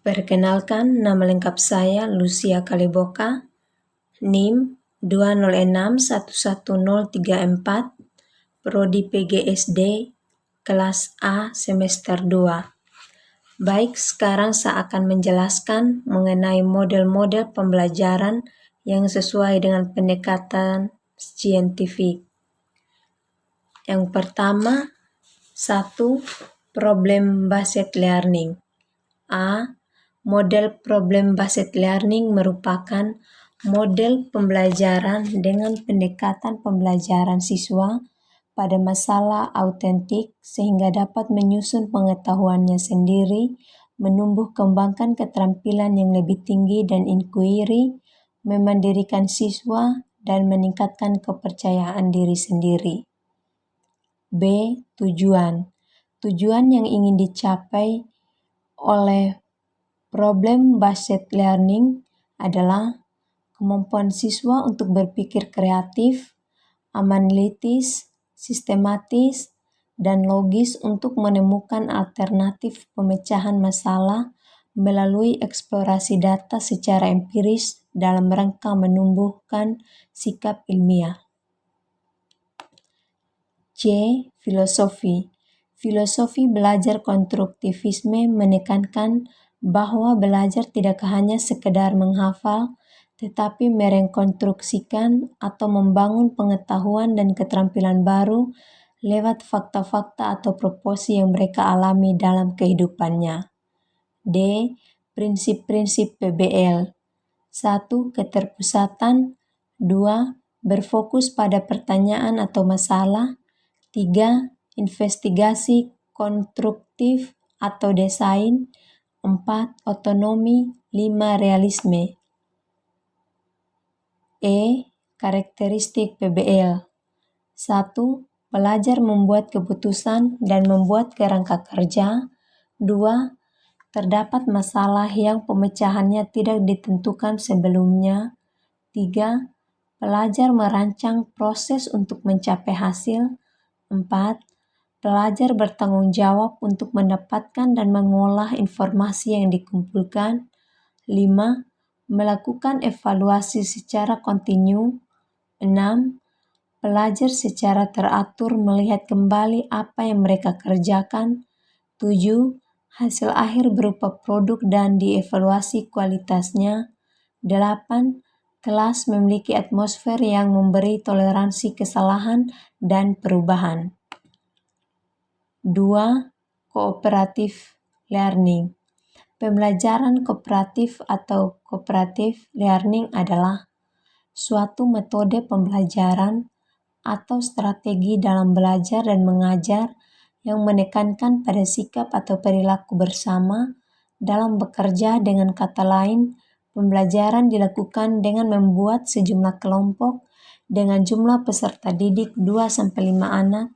Perkenalkan, nama lengkap saya Lucia Kaleboka, NIM 206111034, Prodi PGSD, kelas A semester 2. Baik, sekarang saya akan menjelaskan mengenai model-model pembelajaran yang sesuai dengan pendekatan saintifik. Yang pertama, 1. Problem based learning. A. Model problem based learning merupakan model pembelajaran dengan pendekatan pembelajaran siswa pada masalah autentik sehingga dapat menyusun pengetahuannya sendiri, menumbuh kembangkan keterampilan yang lebih tinggi dan inquiry, memandirikan siswa, dan meningkatkan kepercayaan diri sendiri. B. Tujuan. Tujuan yang ingin dicapai oleh problem based learning adalah kemampuan siswa untuk berpikir kreatif, analitis, sistematis, dan logis untuk menemukan alternatif pemecahan masalah melalui eksplorasi data secara empiris dalam rangka menumbuhkan sikap ilmiah. C. Filosofi. Filosofi belajar konstruktivisme menekankan bahwa belajar tidak hanya sekedar menghafal, tetapi merekonstruksikan atau membangun pengetahuan dan keterampilan baru lewat fakta-fakta atau proposi yang mereka alami dalam kehidupannya. D. Prinsip-prinsip PBL. 1. Keterpusatan. 2. Berfokus pada pertanyaan atau masalah. 3. Investigasi konstruktif atau desain. 4. Otonomi. 5. Realisme. E. Karakteristik PBL. 1. Belajar membuat keputusan dan membuat kerangka kerja. 2. Terdapat masalah yang pemecahannya tidak ditentukan sebelumnya. 3. Pelajar merancang proses untuk mencapai hasil. 4. Pelajar bertanggung jawab untuk mendapatkan dan mengolah informasi yang dikumpulkan. 5. Melakukan evaluasi secara kontinu. 6. Pelajar secara teratur melihat kembali apa yang mereka kerjakan. 7. Hasil akhir berupa produk dan dievaluasi kualitasnya. 8. Kelas memiliki atmosfer yang memberi toleransi kesalahan dan perubahan. 2. Kooperatif learning. Pembelajaran kooperatif atau cooperative learning adalah suatu metode pembelajaran atau strategi dalam belajar dan mengajar yang menekankan pada sikap atau perilaku bersama dalam bekerja. Dengan kata lain, pembelajaran dilakukan dengan membuat sejumlah kelompok dengan jumlah peserta didik 2-5 anak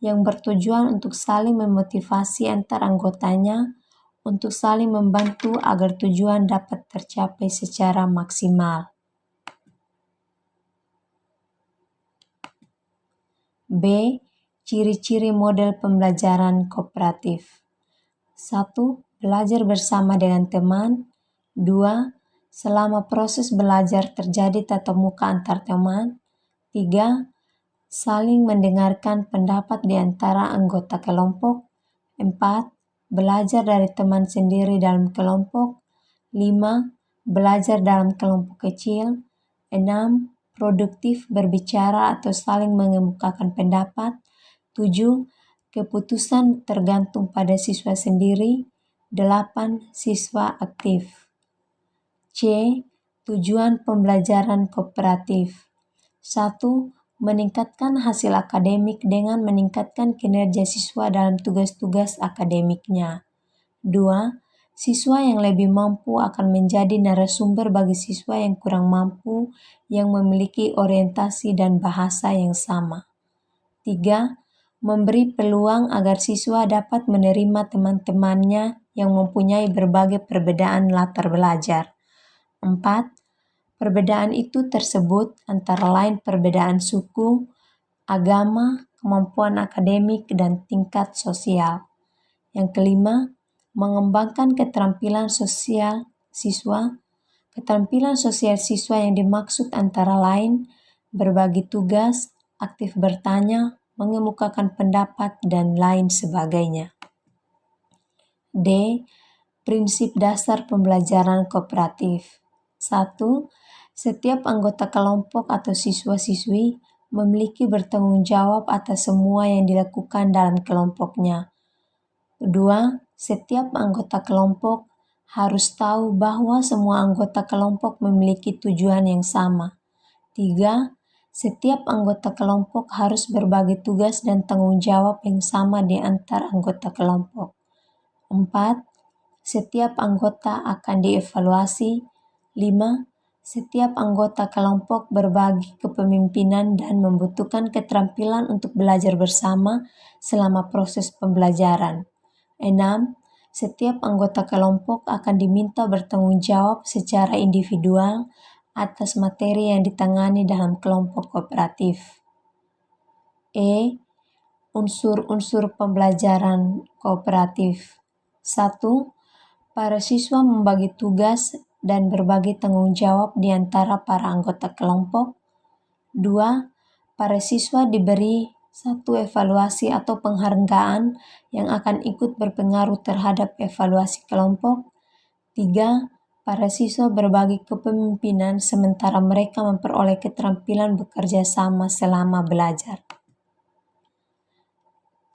yang bertujuan untuk saling memotivasi antar anggotanya untuk saling membantu agar tujuan dapat tercapai secara maksimal. B. Ciri-ciri model pembelajaran kooperatif. 1. Belajar bersama dengan teman. 2. Selama proses belajar terjadi tatap muka antar teman. 3. Saling mendengarkan pendapat di antara anggota kelompok. 4. Belajar dari teman sendiri dalam kelompok. 5. Belajar dalam kelompok kecil. 6. Produktif berbicara atau saling mengemukakan pendapat. 7. Keputusan tergantung pada siswa sendiri. 8. Siswa aktif. C. Tujuan pembelajaran kooperatif. 1. Meningkatkan hasil akademik dengan meningkatkan kinerja siswa dalam tugas-tugas akademiknya. 2. Siswa yang lebih mampu akan menjadi narasumber bagi siswa yang kurang mampu yang memiliki orientasi dan bahasa yang sama. 3. Memberi peluang agar siswa dapat menerima teman-temannya yang mempunyai berbagai perbedaan latar belajar. 4. Perbedaan itu tersebut antara lain perbedaan suku, agama, kemampuan akademik, dan tingkat sosial. Yang kelima, mengembangkan keterampilan sosial siswa. Keterampilan sosial siswa yang dimaksud antara lain berbagi tugas, aktif bertanya, mengemukakan pendapat, dan lain sebagainya. D. Prinsip dasar pembelajaran kooperatif. 1. Setiap anggota kelompok atau siswa-siswi memiliki bertanggung jawab atas semua yang dilakukan dalam kelompoknya. 2. Setiap anggota kelompok harus tahu bahwa semua anggota kelompok memiliki tujuan yang sama. 3. Setiap anggota kelompok harus berbagi tugas dan tanggung jawab yang sama di antara anggota kelompok. 4. Setiap anggota akan dievaluasi. 5. Setiap anggota kelompok berbagi kepemimpinan dan membutuhkan keterampilan untuk belajar bersama selama proses pembelajaran. 6. Setiap anggota kelompok akan diminta bertanggung jawab secara individual atas materi yang ditangani dalam kelompok kooperatif. E. Unsur-unsur pembelajaran kooperatif. 1. Para siswa membagi tugas dan berbagi tanggung jawab di antara para anggota kelompok. 2. Para siswa diberi satu evaluasi atau penghargaan yang akan ikut berpengaruh terhadap evaluasi kelompok. 3. Para siswa berbagi kepemimpinan sementara mereka memperoleh keterampilan bekerja sama selama belajar.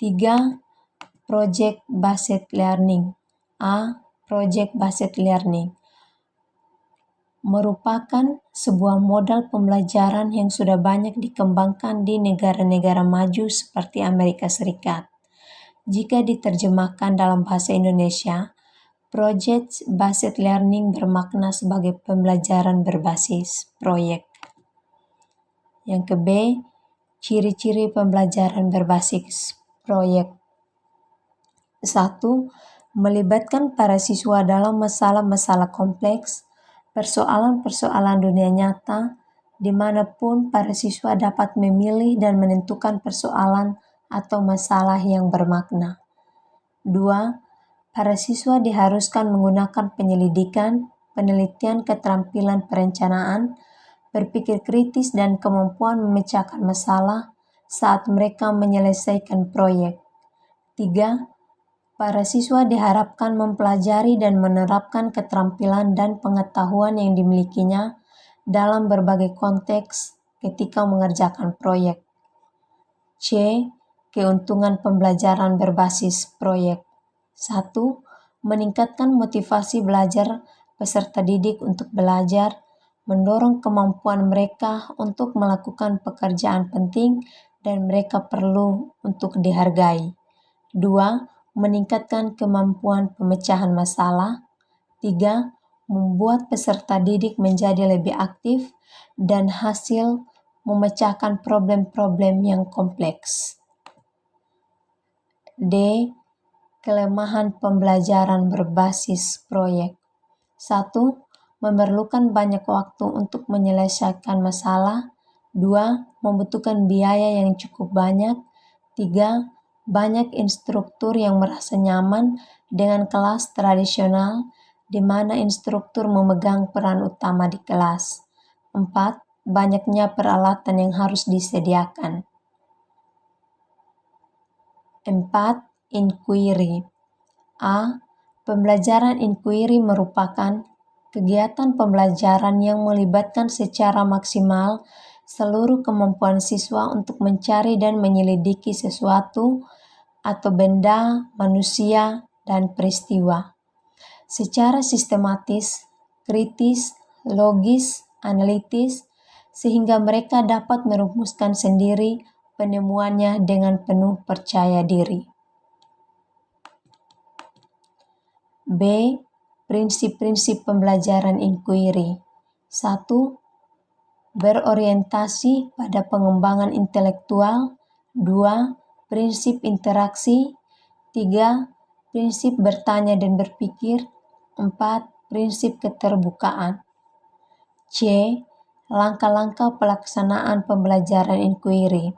3. Project Based Learning. A. Project Based Learning merupakan sebuah model pembelajaran yang sudah banyak dikembangkan di negara-negara maju seperti Amerika Serikat. Jika diterjemahkan dalam bahasa Indonesia, Project Based Learning bermakna sebagai pembelajaran berbasis proyek. Yang ke B, ciri-ciri pembelajaran berbasis proyek. 1. Melibatkan para siswa dalam masalah-masalah kompleks, persoalan-persoalan dunia nyata, dimanapun para siswa dapat memilih dan menentukan persoalan atau masalah yang bermakna. 2. Para siswa diharuskan menggunakan penyelidikan, penelitian keterampilan perencanaan, berpikir kritis dan kemampuan memecahkan masalah saat mereka menyelesaikan proyek. 3. Para siswa diharapkan mempelajari dan menerapkan keterampilan dan pengetahuan yang dimilikinya dalam berbagai konteks ketika mengerjakan proyek. C. Keuntungan pembelajaran berbasis proyek. 1. Meningkatkan motivasi belajar peserta didik untuk belajar, mendorong kemampuan mereka untuk melakukan pekerjaan penting dan mereka perlu untuk dihargai. 2. Meningkatkan kemampuan pemecahan masalah. 3. Membuat peserta didik menjadi lebih aktif dan hasil memecahkan problem-problem yang kompleks. D. Kelemahan pembelajaran berbasis proyek. 1. Memerlukan banyak waktu untuk menyelesaikan masalah. 2. Membutuhkan biaya yang cukup banyak. 3. Banyak instruktur yang merasa nyaman dengan kelas tradisional, di mana instruktur memegang peran utama di kelas. 4. Banyaknya peralatan yang harus disediakan. 4. Inquiry. A. Pembelajaran inquiry merupakan kegiatan pembelajaran yang melibatkan secara maksimal seluruh kemampuan siswa untuk mencari dan menyelidiki sesuatu atau benda, manusia, dan peristiwa secara sistematis, kritis, logis, analitis, sehingga mereka dapat merumuskan sendiri penemuannya dengan penuh percaya diri. B. Prinsip-prinsip pembelajaran inquiry. 1. Berorientasi pada pengembangan intelektual. 2. Prinsip interaksi. 3. Prinsip bertanya dan berpikir. 4. Prinsip keterbukaan. C. Langkah-langkah pelaksanaan pembelajaran inquiry.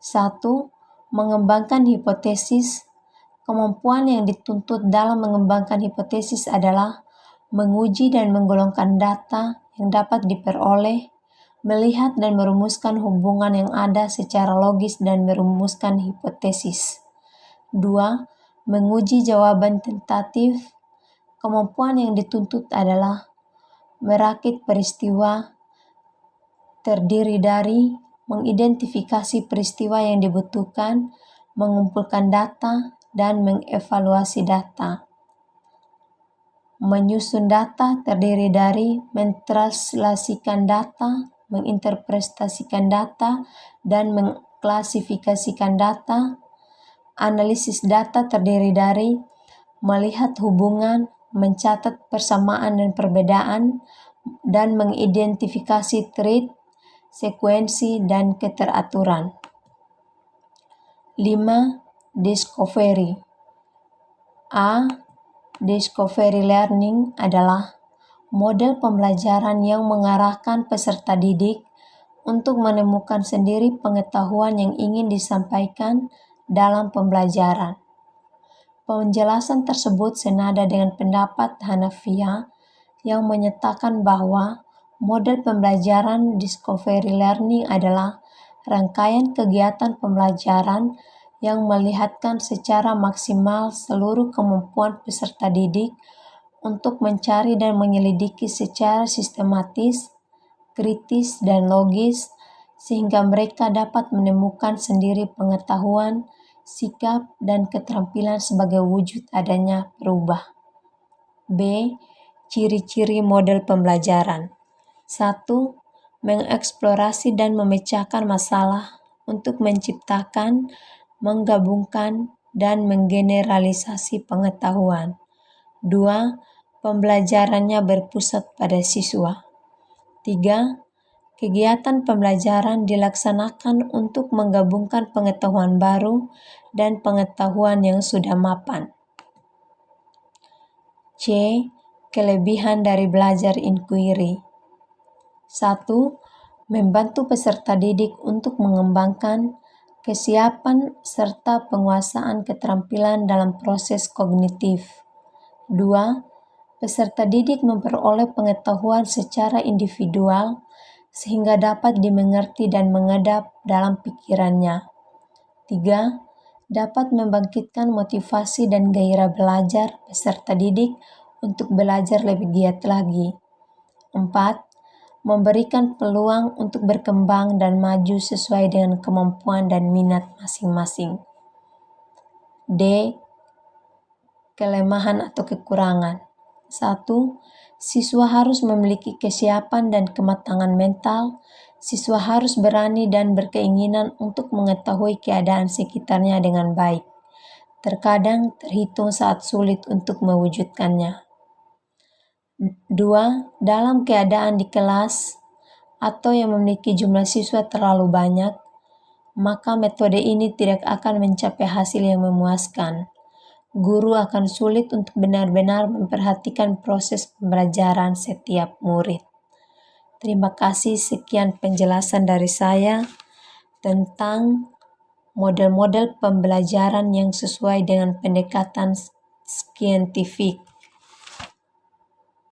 1. Mengembangkan hipotesis, Kemampuan yang dituntut dalam mengembangkan hipotesis adalah menguji dan menggolongkan data yang dapat diperoleh, melihat dan merumuskan hubungan yang ada secara logis dan merumuskan hipotesis. 2. Menguji jawaban tentatif. Kemampuan yang dituntut adalah merakit peristiwa terdiri dari mengidentifikasi peristiwa yang dibutuhkan, mengumpulkan data, dan mengevaluasi data. Menyusun data terdiri dari mentranslasikan data, menginterpretasikan data, dan mengklasifikasikan data. Analisis data terdiri dari melihat hubungan, mencatat persamaan dan perbedaan, dan mengidentifikasi trait, sekuensi, dan keteraturan. 5. Discovery. Discovery learning adalah model pembelajaran yang mengarahkan peserta didik untuk menemukan sendiri pengetahuan yang ingin disampaikan dalam pembelajaran. Penjelasan tersebut senada dengan pendapat Hanafiya yang menyatakan bahwa model pembelajaran discovery learning adalah rangkaian kegiatan pembelajaran yang melihatkan secara maksimal seluruh kemampuan peserta didik untuk mencari dan menyelidiki secara sistematis, kritis, dan logis, sehingga mereka dapat menemukan sendiri pengetahuan, sikap, dan keterampilan sebagai wujud adanya perubah. B. Ciri-ciri model pembelajaran. 1. Mengeksplorasi dan memecahkan masalah untuk menciptakan, menggabungkan, dan menggeneralisasi pengetahuan. 2. Pembelajarannya berpusat pada siswa. 3. Kegiatan pembelajaran dilaksanakan untuk menggabungkan pengetahuan baru dan pengetahuan yang sudah mapan. C. Kelebihan dari belajar inquiry. 1. Membantu peserta didik untuk mengembangkan kesiapan serta penguasaan keterampilan dalam proses kognitif. 2. Peserta didik memperoleh pengetahuan secara individual sehingga dapat dimengerti dan mengedap dalam pikirannya. 3. Dapat membangkitkan motivasi dan gairah belajar peserta didik untuk belajar lebih giat lagi. 4. Memberikan peluang untuk berkembang dan maju sesuai dengan kemampuan dan minat masing-masing. D. Kelemahan atau kekurangan. 1. Siswa harus memiliki kesiapan dan kematangan mental. Siswa harus berani dan berkeinginan untuk mengetahui keadaan sekitarnya dengan baik. Terkadang terhitung saat sulit untuk mewujudkannya. 2. Dalam keadaan di kelas atau yang memiliki jumlah siswa terlalu banyak, maka metode ini tidak akan mencapai hasil yang memuaskan. Guru akan sulit untuk benar-benar memperhatikan proses pembelajaran setiap murid. Terima kasih, sekian penjelasan dari saya tentang model-model pembelajaran yang sesuai dengan pendekatan saintifik.